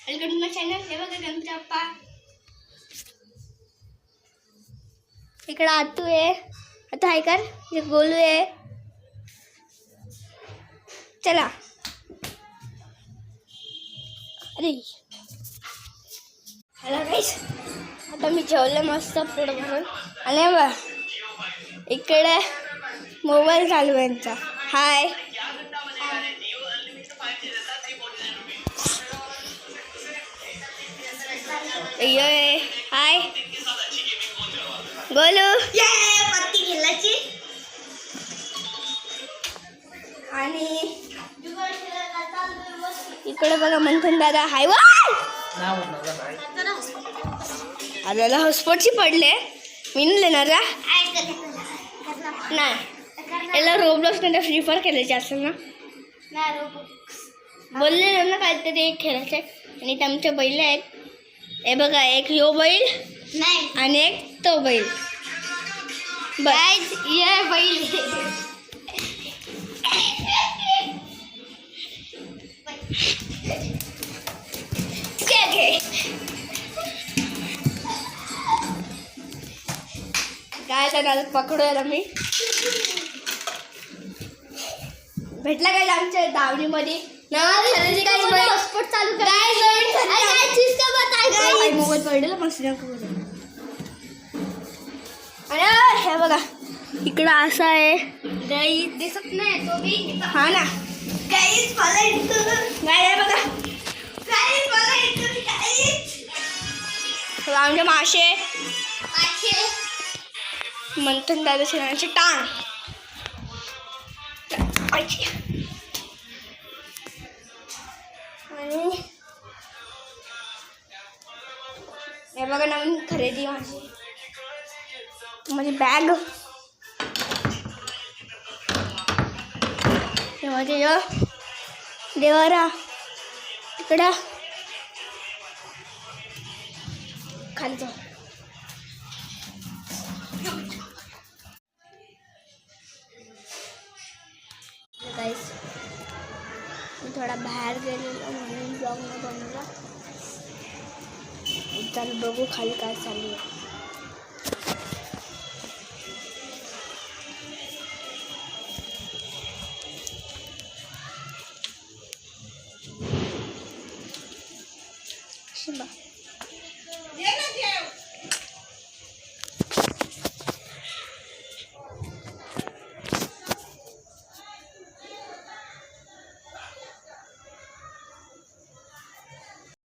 Welcome to my channel. हे बघा गणपती बाप्पा. इकडे आतू आहे. आता हाय कर. हे गोलू आहे. चला. अरे हॅलो गाईस. आता मी जेवले मस्त पोट भरून. आणि बघ इकडे मोबाईल चालू आहे यांचा. हाय ये हाय गोलू. पत्ती खेळायची. आणि इकडे बघा मंथन दादा. हाय आपल्याला हॉस्पॉटची पडले. मी नाही लेणार का नाही. याला रोब्लॉक्स नाही फ्री फायर खेळायचे असेल ना. बोलले ना काहीतरी एक खेळायचे. आणि आमचे बैल आहेत. हे बघा एक ह्यो बैल नाही आणि एक तो बैल. बस ये बैल. काय त्याला पकडूया मी. भेटला काय आमच्या दावणीमध्ये हॉस्पॉट चालू मोबाईल पडलेला मस्त. आणि हे बघा इकडं असं आहे. गाई दिसत नाही तो बी. हा ना गाईच मला गाय बघा. आमचे मासे मंथन दादा शेणाची टांग. आणि हे बघा नवीन खरेदी माझी बॅग. माझे देवारा इकडं खाली जाऊ. गाईस मी थोडा बाहेर गेलेलो म्हणून ब्लॉग न बनवला. चल बघू खाली काय चालू आहे. शिंबा